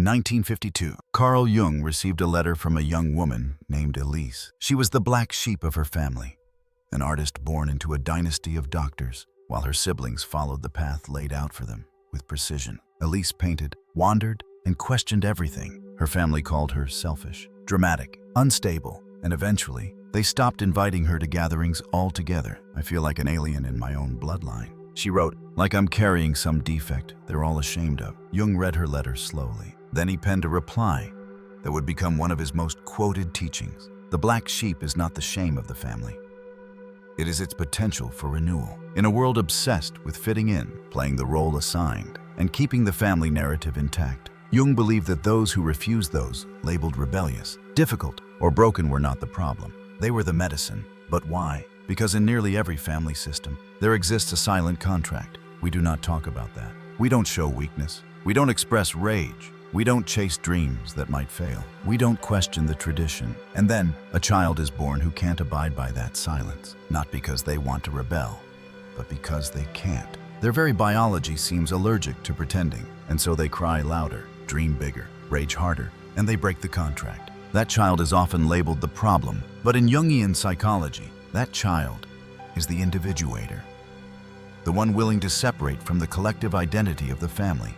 1952, Carl Jung received a letter from a young woman named Elise. She was the black sheep of her family, an artist born into a dynasty of doctors, while her siblings followed the path laid out for them with precision. Elise painted, wandered, and questioned everything. Her family called her selfish, dramatic, unstable, and eventually, they stopped inviting her to gatherings altogether. I feel like an alien in my own bloodline. She wrote, like I'm carrying some defect they're all ashamed of. Jung read her letter slowly. Then he penned a reply that would become one of his most quoted teachings. The black sheep is not the shame of the family. It is its potential for renewal. In a world obsessed with fitting in, playing the role assigned, and keeping the family narrative intact, Jung believed that those who refused those labeled rebellious, difficult, or broken were not the problem. They were the medicine. But why? Because in nearly every family system, there exists a silent contract. We do not talk about that. We don't show weakness. We don't express rage. We don't chase dreams that might fail. We don't question the tradition. And then, a child is born who can't abide by that silence. Not because they want to rebel, but because they can't. Their very biology seems allergic to pretending, and so they cry louder, dream bigger, rage harder, and they break the contract. That child is often labeled the problem, but in Jungian psychology, that child is the individuator, the one willing to separate from the collective identity of the family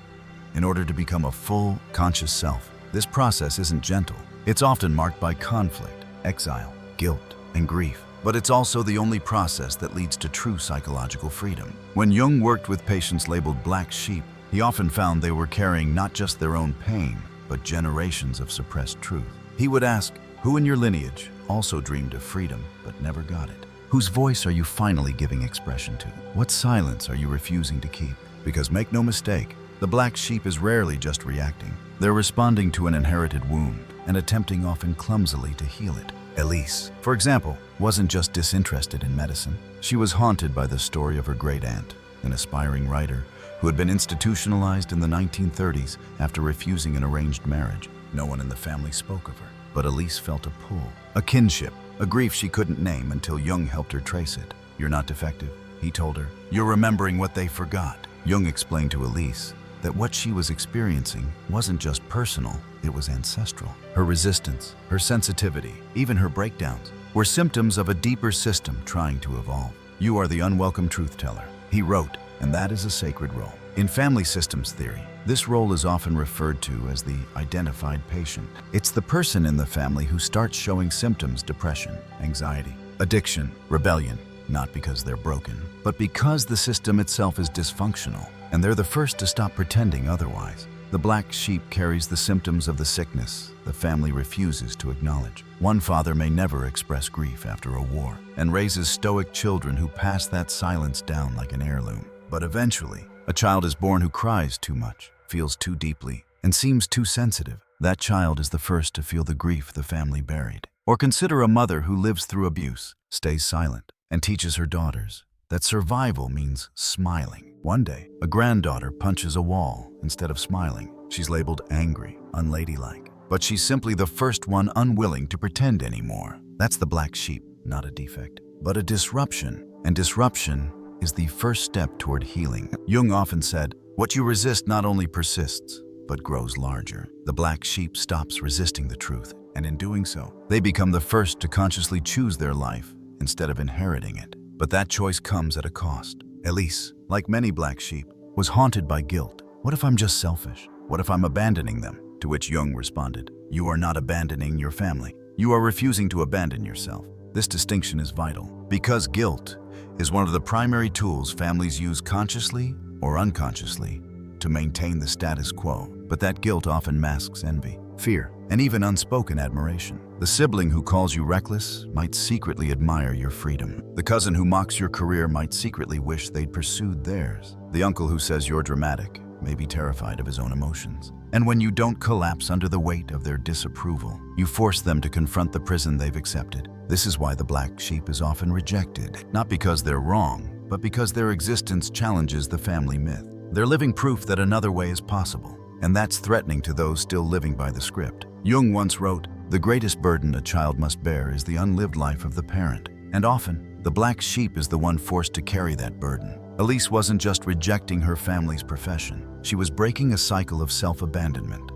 in order to become a full, conscious self. This process isn't gentle. It's often marked by conflict, exile, guilt, and grief. But it's also the only process that leads to true psychological freedom. When Jung worked with patients labeled black sheep, he often found they were carrying not just their own pain, but generations of suppressed truth. He would ask, who in your lineage also dreamed of freedom but never got it? Whose voice are you finally giving expression to? What silence are you refusing to keep? Because make no mistake, the black sheep is rarely just reacting. They're responding to an inherited wound and attempting often clumsily to heal it. Elise, for example, wasn't just disinterested in medicine. She was haunted by the story of her great-aunt, an aspiring writer who had been institutionalized in the 1930s after refusing an arranged marriage. No one in the family spoke of her, but Elise felt a pull, a kinship, a grief she couldn't name until Jung helped her trace it. You're not defective, he told her. You're remembering what they forgot. Jung explained to Elise that what she was experiencing wasn't just personal, it was ancestral. Her resistance, her sensitivity, even her breakdowns, were symptoms of a deeper system trying to evolve. You are the unwelcome truth teller, he wrote, and that is a sacred role. In family systems theory, this role is often referred to as the identified patient. It's the person in the family who starts showing symptoms: depression, anxiety, addiction, rebellion, not because they're broken, but because the system itself is dysfunctional, and they're the first to stop pretending otherwise. The black sheep carries the symptoms of the sickness the family refuses to acknowledge. One father may never express grief after a war and raises stoic children who pass that silence down like an heirloom. But eventually, a child is born who cries too much, feels too deeply, and seems too sensitive. That child is the first to feel the grief the family buried. Or consider a mother who lives through abuse, stays silent, and teaches her daughters that survival means smiling. One day, a granddaughter punches a wall instead of smiling. She's labeled angry, unladylike, but she's simply the first one unwilling to pretend anymore. That's the black sheep, not a defect, but a disruption. And disruption is the first step toward healing. Jung often said, what you resist not only persists, but grows larger. The black sheep stops resisting the truth, and in doing so, they become the first to consciously choose their life instead of inheriting it. But that choice comes at a cost. Elise, like many black sheep, was haunted by guilt. What if I'm just selfish? What if I'm abandoning them? To which Jung responded, you are not abandoning your family. You are refusing to abandon yourself. This distinction is vital because guilt is one of the primary tools families use consciously or unconsciously to maintain the status quo. But that guilt often masks envy, fear, and even unspoken admiration. The sibling who calls you reckless might secretly admire your freedom. The cousin who mocks your career might secretly wish they'd pursued theirs. The uncle who says you're dramatic may be terrified of his own emotions. And when you don't collapse under the weight of their disapproval, you force them to confront the prison they've accepted. This is why the black sheep is often rejected, not because they're wrong, but because their existence challenges the family myth. They're living proof that another way is possible, and that's threatening to those still living by the script. Jung once wrote, the greatest burden a child must bear is the unlived life of the parent, and often, the black sheep is the one forced to carry that burden. Elise wasn't just rejecting her family's profession, she was breaking a cycle of self-abandonment.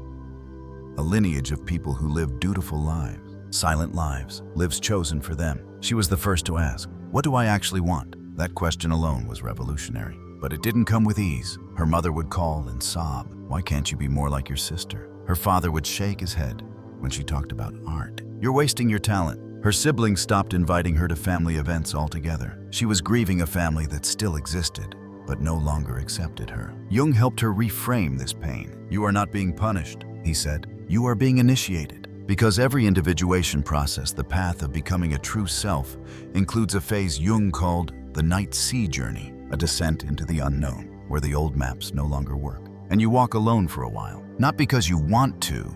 a lineage of people who lived dutiful lives, silent lives, lives chosen for them. She was the first to ask, "What do I actually want?" That question alone was revolutionary. But it didn't come with ease. Her mother would call and sob, "Why can't you be more like your sister?" Her father would shake his head when she talked about art. "You're wasting your talent." Her siblings stopped inviting her to family events altogether. She was grieving a family that still existed, but no longer accepted her. Jung helped her reframe this pain. "You are not being punished," he said. "You are being initiated." Because every individuation process, the path of becoming a true self, includes a phase Jung called the night sea journey, a descent into the unknown, where the old maps no longer work. And you walk alone for a while, not because you want to,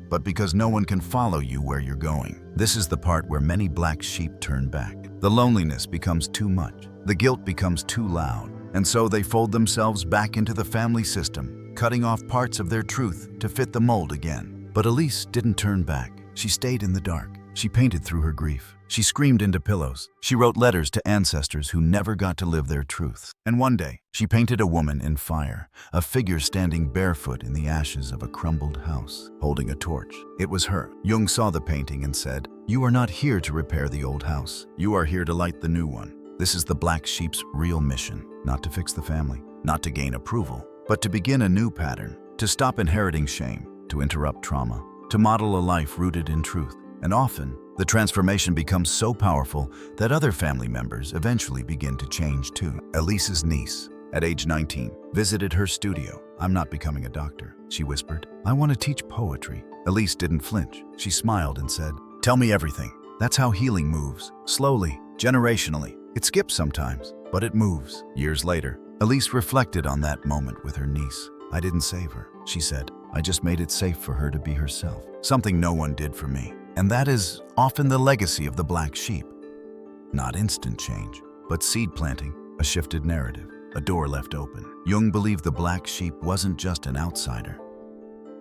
but because no one can follow you where you're going. This is the part where many black sheep turn back. The loneliness becomes too much. The guilt becomes too loud. And so they fold themselves back into the family system, cutting off parts of their truth to fit the mold again. But Elise didn't turn back. She stayed in the dark. She painted through her grief. She screamed into pillows. She wrote letters to ancestors who never got to live their truths. And one day, she painted a woman in fire, a figure standing barefoot in the ashes of a crumbled house, holding a torch. It was her. Jung saw the painting and said, "You are not here to repair the old house. You are here to light the new one." This is the black sheep's real mission, not to fix the family, not to gain approval, but to begin a new pattern, to stop inheriting shame, to interrupt trauma, to model a life rooted in truth. And often, the transformation becomes so powerful that other family members eventually begin to change too. Elise's niece, at age 19, visited her studio. "I'm not becoming a doctor," she whispered. "I want to teach poetry." Elise didn't flinch. She smiled and said, "Tell me everything." That's how healing moves, slowly, generationally. It skips sometimes, but it moves. Years later, Elise reflected on that moment with her niece. "I didn't save her," she said. "I just made it safe for her to be herself, something no one did for me." And that is often the legacy of the black sheep. Not instant change, but seed planting, a shifted narrative, a door left open. Jung believed the black sheep wasn't just an outsider,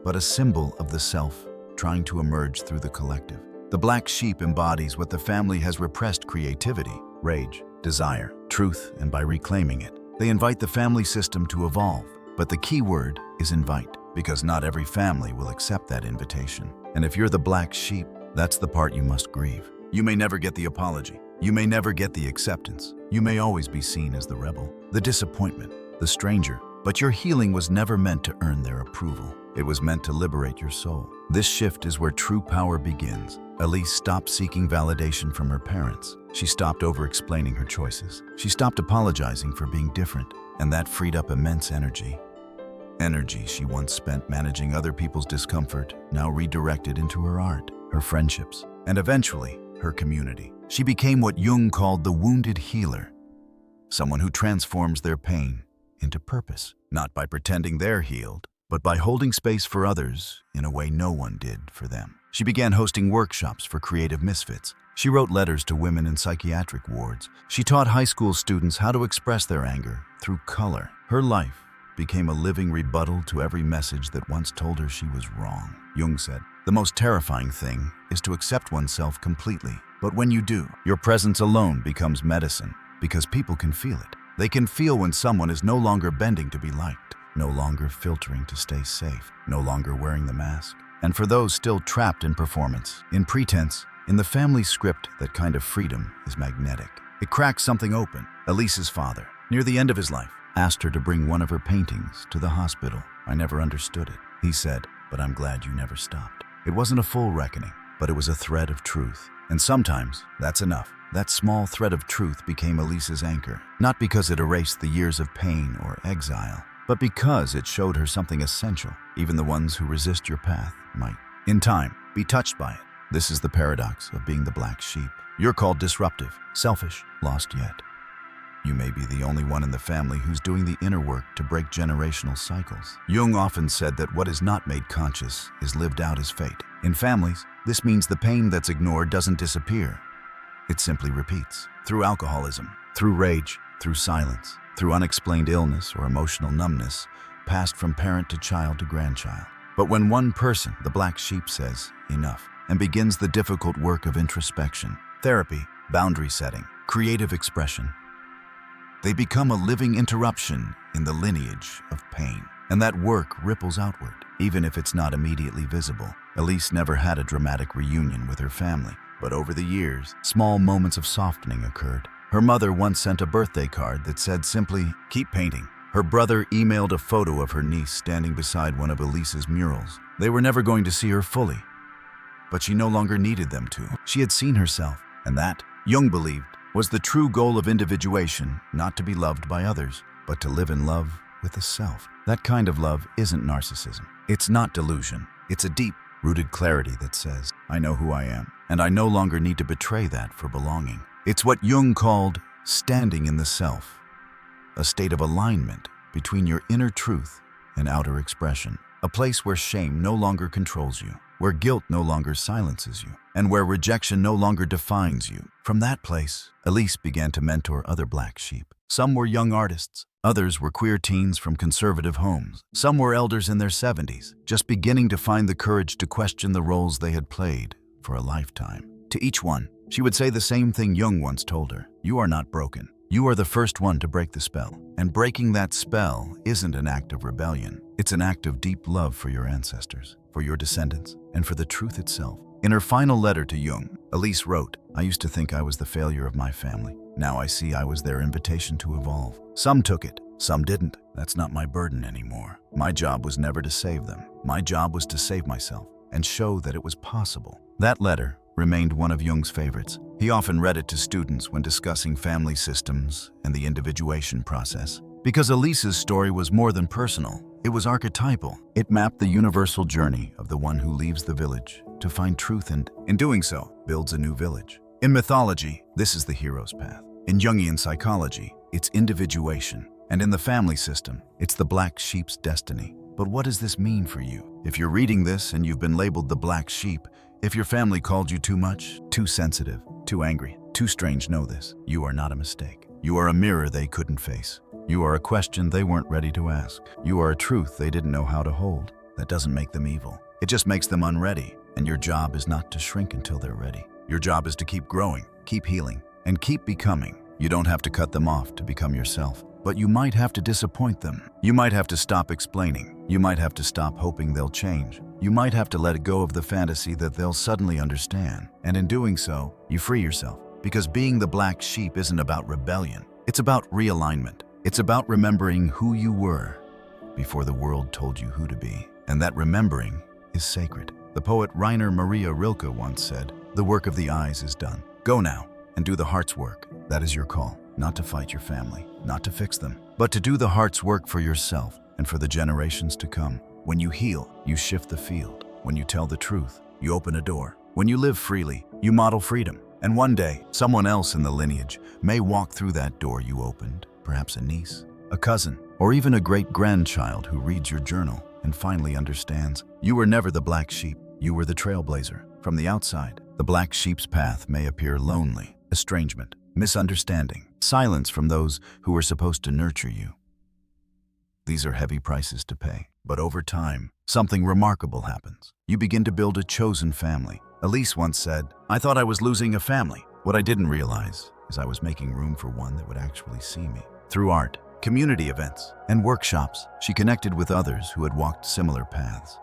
but a symbol of the self trying to emerge through the collective. The black sheep embodies what the family has repressed: creativity, rage, desire, truth, and by reclaiming it, they invite the family system to evolve. But the key word is invite, because not every family will accept that invitation. And if you're the black sheep, that's the part you must grieve. You may never get the apology. You may never get the acceptance. You may always be seen as the rebel, the disappointment, the stranger. But your healing was never meant to earn their approval. It was meant to liberate your soul. This shift is where true power begins. Elise stopped seeking validation from her parents. She stopped over-explaining her choices. She stopped apologizing for being different. And that freed up immense energy. Energy she once spent managing other people's discomfort, now redirected into her art, her friendships, and eventually, her community. She became what Jung called the wounded healer, someone who transforms their pain into purpose, not by pretending they're healed, but by holding space for others in a way no one did for them. She began hosting workshops for creative misfits. She wrote letters to women in psychiatric wards. She taught high school students how to express their anger through color. Her life became a living rebuttal to every message that once told her she was wrong. Jung said, "The most terrifying thing is to accept oneself completely. But when you do, your presence alone becomes medicine, because people can feel it. They can feel when someone is no longer bending to be liked, no longer filtering to stay safe, no longer wearing the mask. And for those still trapped in performance, in pretense, in the family script, that kind of freedom is magnetic. It cracks something open." Elise's father, near the end of his life, asked her to bring one of her paintings to the hospital. "I never understood it," he said, "but I'm glad you never stopped." It wasn't a full reckoning, but it was a thread of truth. And sometimes, that's enough. That small thread of truth became Elise's anchor, not because it erased the years of pain or exile, but because it showed her something essential. Even the ones who resist your path might, in time, be touched by it. This is the paradox of being the black sheep. You're called disruptive, selfish, lost yet. You may be the only one in the family who's doing the inner work to break generational cycles. Jung often said that what is not made conscious is lived out as fate. In families, this means the pain that's ignored doesn't disappear. It simply repeats. Through alcoholism, through rage, through silence, through unexplained illness or emotional numbness, passed from parent to child to grandchild. But when one person, the black sheep, says, "Enough," and begins the difficult work of introspection, therapy, boundary setting, creative expression, they become a living interruption in the lineage of pain. and that work ripples outward, even if it's not immediately visible. Elise never had a dramatic reunion with her family, but over the years, small moments of softening occurred. Her mother once sent a birthday card that said simply, "Keep painting." Her brother emailed a photo of her niece standing beside one of Elise's murals. They were never going to see her fully, but she no longer needed them to. She had seen herself, and that, Jung believed, was the true goal of individuation, not to be loved by others, but to live in love with the self. That kind of love isn't narcissism. It's not delusion. It's a deep-rooted clarity that says, I know who I am, and I no longer need to betray that for belonging. It's what Jung called standing in the self, a state of alignment between your inner truth and outer expression, a place where shame no longer controls you, where guilt no longer silences you, and where rejection no longer defines you. From that place, Elise began to mentor other black sheep. Some were young artists, others were queer teens from conservative homes. Some were elders in their 70s, just beginning to find the courage to question the roles they had played for a lifetime. To each one, she would say the same thing Jung once told her: you are not broken. You are the first one to break the spell. And breaking that spell isn't an act of rebellion. It's an act of deep love for your ancestors, for your descendants, and for the truth itself. In her final letter to Jung, Elise wrote, I used to think I was the failure of my family. Now I see I was their invitation to evolve. Some took it, some didn't. That's not my burden anymore. My job was never to save them. My job was to save myself and show that it was possible. That letter remained one of Jung's favorites. He often read it to students when discussing family systems and the individuation process. Because Elise's story was more than personal, it was archetypal. It mapped the universal journey of the one who leaves the village to find truth and, in doing so, builds a new village. In mythology, this is the hero's path. In Jungian psychology, it's individuation. And in the family system, it's the black sheep's destiny. But what does this mean for you? If you're reading this and you've been labeled the black sheep, if your family called you too much, too sensitive, too angry, too strange, know this: you are not a mistake. You are a mirror they couldn't face. You are a question they weren't ready to ask. You are a truth they didn't know how to hold. That doesn't make them evil. It just makes them unready. And your job is not to shrink until they're ready. Your job is to keep growing, keep healing, and keep becoming. You don't have to cut them off to become yourself, but you might have to disappoint them. You might have to stop explaining. You might have to stop hoping they'll change. You might have to let go of the fantasy that they'll suddenly understand. And in doing so, you free yourself. Because being the black sheep isn't about rebellion. It's about realignment. It's about remembering who you were before the world told you who to be. And that remembering is sacred. The poet Rainer Maria Rilke once said, "The work of the eyes is done. Go now and do the heart's work." That is your call, not to fight your family, not to fix them, but to do the heart's work for yourself and for the generations to come. When you heal, you shift the field. When you tell the truth, you open a door. When you live freely, you model freedom. And one day, someone else in the lineage may walk through that door you opened, perhaps a niece, a cousin, or even a great-grandchild who reads your journal and finally understands you were never the black sheep, you were the trailblazer. From the outside, the black sheep's path may appear lonely, estrangement, misunderstanding, silence from those who were supposed to nurture you. These are heavy prices to pay, but over time, something remarkable happens. You begin to build a chosen family. Elise once said, "I thought I was losing a family. What I didn't realize is I was making room for one that would actually see me." Through art, community events, and workshops, she connected with others who had walked similar paths.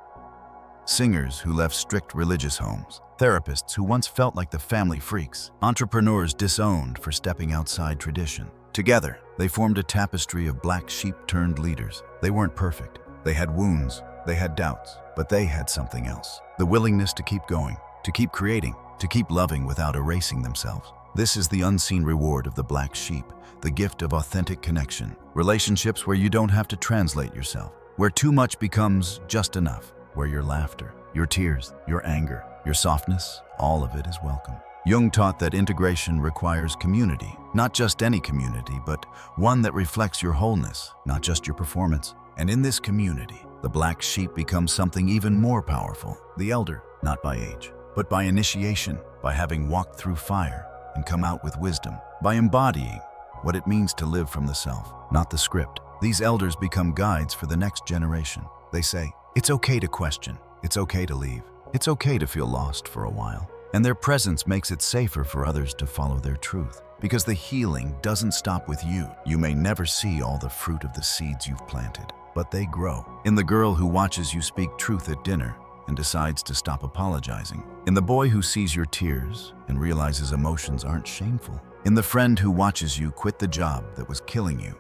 Singers who left strict religious homes, therapists who once felt like the family freaks, entrepreneurs disowned for stepping outside tradition. Together, they formed a tapestry of black sheep-turned leaders. They weren't perfect. They had wounds, they had doubts, but they had something else: the willingness to keep going, to keep creating, to keep loving without erasing themselves. This is the unseen reward of the black sheep, the gift of authentic connection. Relationships where you don't have to translate yourself, where too much becomes just enough, where your laughter, your tears, your anger, your softness, all of it is welcome. Jung taught that integration requires community, not just any community, but one that reflects your wholeness, not just your performance. And in this community, the black sheep becomes something even more powerful: the elder, not by age, but by initiation, by having walked through fire and come out with wisdom, by embodying what it means to live from the self, not the script. These elders become guides for the next generation. They say, it's okay to question, it's okay to leave, it's okay to feel lost for a while. And their presence makes it safer for others to follow their truth. Because the healing doesn't stop with you. You may never see all the fruit of the seeds you've planted, but they grow. In the girl who watches you speak truth at dinner and decides to stop apologizing. In the boy who sees your tears and realizes emotions aren't shameful. In the friend who watches you quit the job that was killing you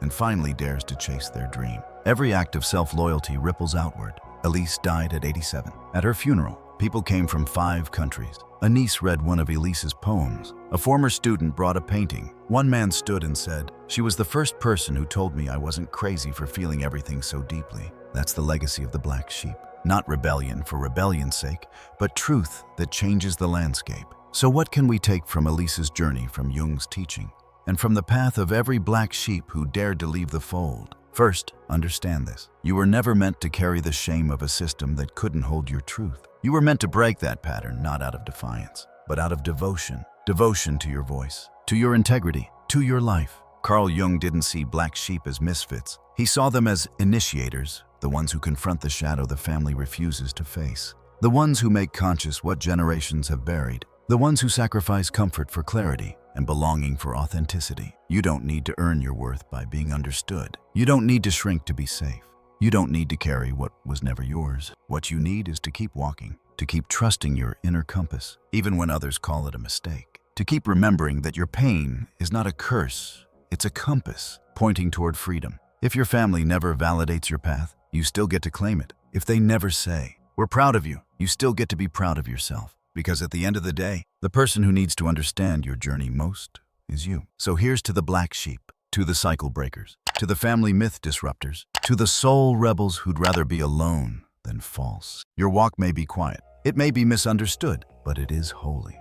and finally dares to chase their dream. Every act of self-loyalty ripples outward. Elise died at 87. At her funeral, people came from 5 countries. A niece read one of Elise's poems. A former student brought a painting. One man stood and said, "She was the first person who told me I wasn't crazy for feeling everything so deeply." That's the legacy of the black sheep. Not rebellion for rebellion's sake, but truth that changes the landscape. So what can we take from Elise's journey from Jung's teaching, and from the path of every black sheep who dared to leave the fold? First, understand this. You were never meant to carry the shame of a system that couldn't hold your truth. You were meant to break that pattern, not out of defiance, but out of devotion. Devotion to your voice, to your integrity, to your life. Carl Jung didn't see black sheep as misfits. He saw them as initiators, the ones who confront the shadow the family refuses to face. The ones who make conscious what generations have buried. The ones who sacrifice comfort for clarity and belonging for authenticity. You don't need to earn your worth by being understood. You don't need to shrink to be safe. You don't need to carry what was never yours. What you need is to keep walking, to keep trusting your inner compass, even when others call it a mistake. To keep remembering that your pain is not a curse, it's a compass pointing toward freedom. If your family never validates your path, you still get to claim it. If they never say, "We're proud of you," you still get to be proud of yourself. Because at the end of the day, the person who needs to understand your journey most is you. So here's to the black sheep, to the cycle breakers, to the family myth disruptors, to the soul rebels who'd rather be alone than false. Your walk may be quiet, it may be misunderstood, but it is holy.